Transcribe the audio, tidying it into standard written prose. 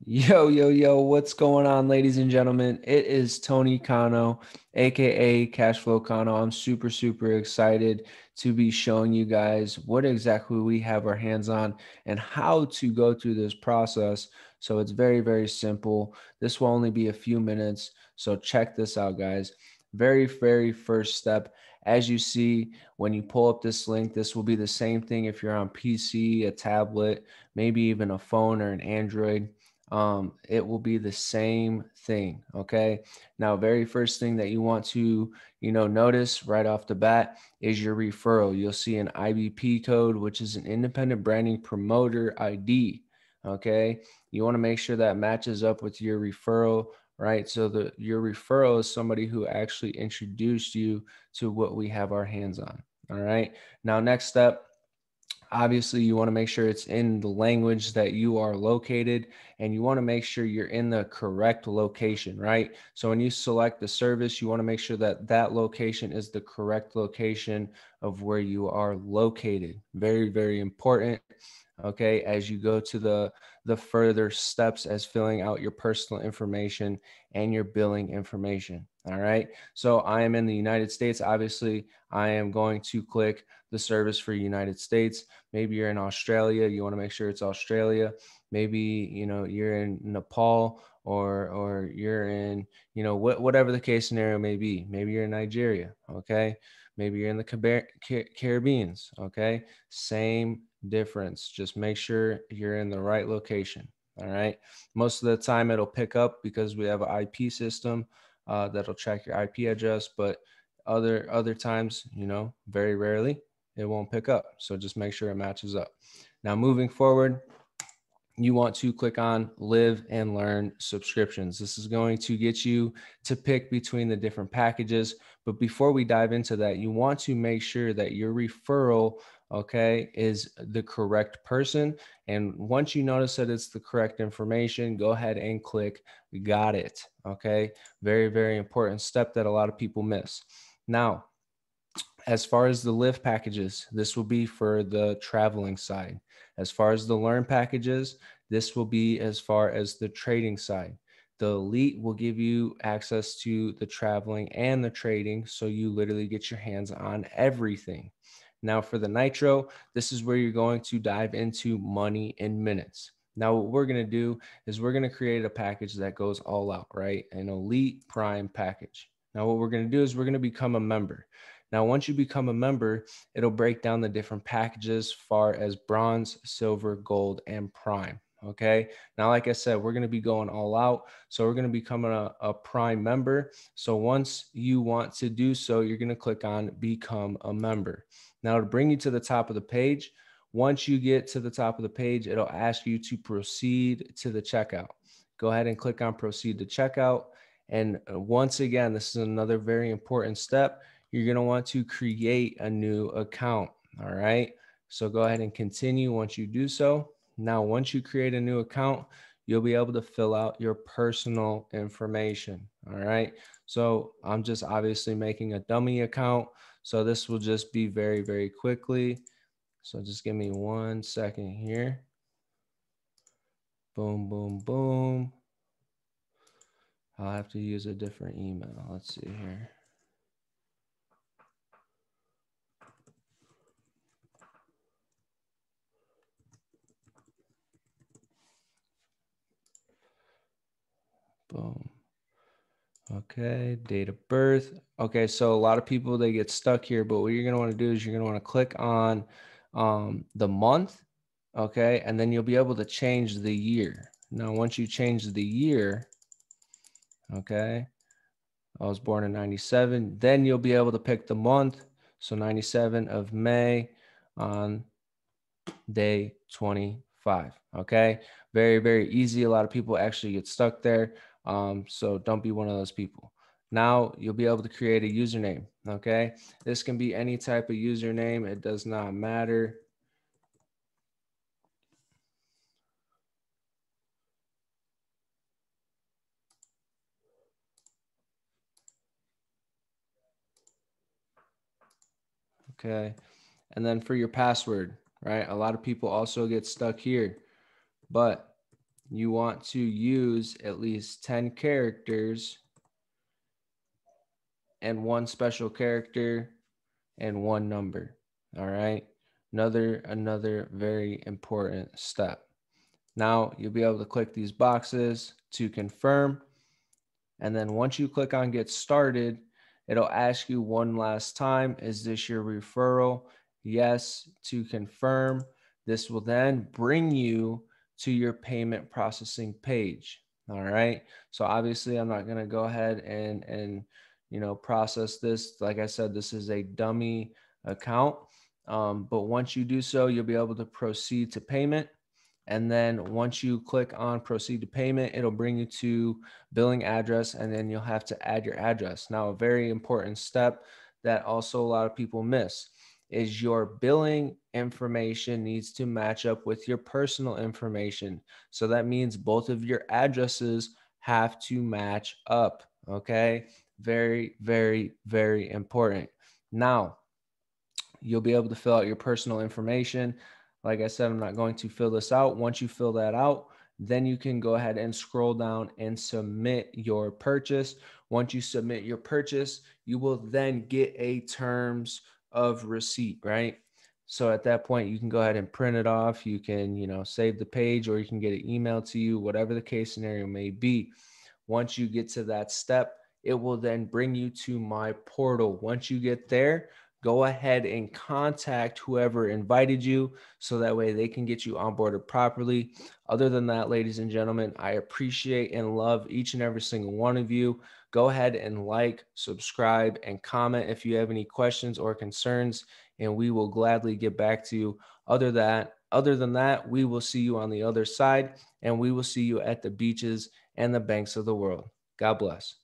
Yo, yo, yo, what's going on, ladies and gentlemen? It is Tony Kano, aka Cashflow Kano. I'm super, super excited to be showing you guys what exactly we have our hands on and how to go through this process. So it's very, very simple. This will only be a few minutes. So check this out, guys. Very, very first step. As you see, when you pull up this link, this will be the same thing if you're on PC, a tablet, maybe even a phone or an Android. It will be the same thing. Okay. Now, very first thing that you want to, notice right off the bat is your referral. You'll see an IBP code, which is an independent branding promoter ID. Okay. You want to make sure that matches up with your referral, right? So your referral is somebody who actually introduced you to what we have our hands on. All right. Now, next step, obviously you want to make sure it's in the language that you are located, and you want to make sure you're in the correct location, right? So when you select the service, you want to make sure that that location is the correct location of where you are located. Very, very important. Okay, as you go to the further steps as filling out your personal information and your billing information. All right, so I am in the United States. Obviously I am going to click the service for United States. Maybe you're in Australia, you want to make sure it's Australia. Maybe you're in Nepal, or you're in whatever the case scenario may be. Maybe you're in Nigeria. Okay, maybe you're in the Caribbeans. Okay, same difference. Just make sure you're in the right location. All right, most of the time it'll pick up because we have an IP system that'll track your IP address, but other times, very rarely it won't pick up. So just make sure it matches up. Now, moving forward, you want to click on live and learn subscriptions. This is going to get you to pick between the different packages. But before we dive into that, you want to make sure that your referral, okay, is the correct person. And once you notice that it's the correct information, go ahead and click got it. Okay, very, very important step that a lot of people miss. Now, as far as the live packages, this will be for the traveling side. As far as the learn packages, this will be as far as the trading side. The elite will give you access to the traveling and the trading, so you literally get your hands on everything. Now, for the nitro, this is where you're going to dive into money in minutes. Now, what we're going to do is we're going to create a package that goes all out, right? An elite prime package. Now, what we're going to do is we're going to become a member. Now, once you become a member, it'll break down the different packages far as bronze, silver, gold, and prime. Okay. Now, like I said, we're going to be going all out. So we're going to become a prime member. So once you want to do so, you're going to click on become a member. Now, to bring you to the top of the page, once you get to the top of the page, it'll ask you to proceed to the checkout. Go ahead and click on proceed to checkout. And once again, this is another very important step. You're going to want to create a new account. All right. So go ahead and continue once you do so. Now, once you create a new account, you'll be able to fill out your personal information. All right. So I'm just obviously making a dummy account. So this will just be very, very quickly. So just give me 1 second here. Boom, boom, boom. I'll have to use a different email. Let's see here. Boom. Okay, date of birth. Okay, so a lot of people, they get stuck here, but what you're going to want to do is you're going to want to click on the month, okay, and then you'll be able to change the year. Now, once you change the year, okay, I was born in 97, then you'll be able to pick the month. So 97 of May on day 25. Okay, very, very easy. A lot of people actually get stuck there. So don't be one of those people. Now you'll be able to create a username. Okay, this can be any type of username, it does not matter. Okay, and then for your password, right? A lot of people also get stuck here, but you want to use at least 10 characters and one special character and one number. All right. Another very important step. Now you'll be able to click these boxes to confirm. And then once you click on get started, it'll ask you one last time, is this your referral? Yes, to confirm. This will then bring you to your payment processing page. All right. So obviously I'm not going to go ahead and process this. Like I said, this is a dummy account. But once you do so, you'll be able to proceed to payment. And then once you click on proceed to payment, it'll bring you to billing address, and then you'll have to add your address. Now, a very important step that also a lot of people miss is your billing information needs to match up with your personal information. So that means both of your addresses have to match up. Okay. Very, very, very important. Now, you'll be able to fill out your personal information. Like I said, I'm not going to fill this out. Once you fill that out, then you can go ahead and scroll down and submit your purchase. Once you submit your purchase, you will then get a terms of receipt, right? So at that point, you can go ahead and print it off. You can, save the page, or you can get it emailed to you, whatever the case scenario may be. Once you get to that step, it will then bring you to my portal. Once you get there, go ahead and contact whoever invited you so that way they can get you onboarded properly. Other than that, ladies and gentlemen, I appreciate and love each and every single one of you. Go ahead and like, subscribe, and comment if you have any questions or concerns, and we will gladly get back to you. Other than that, we will see you on the other side, and we will see you at the beaches and the banks of the world. God bless.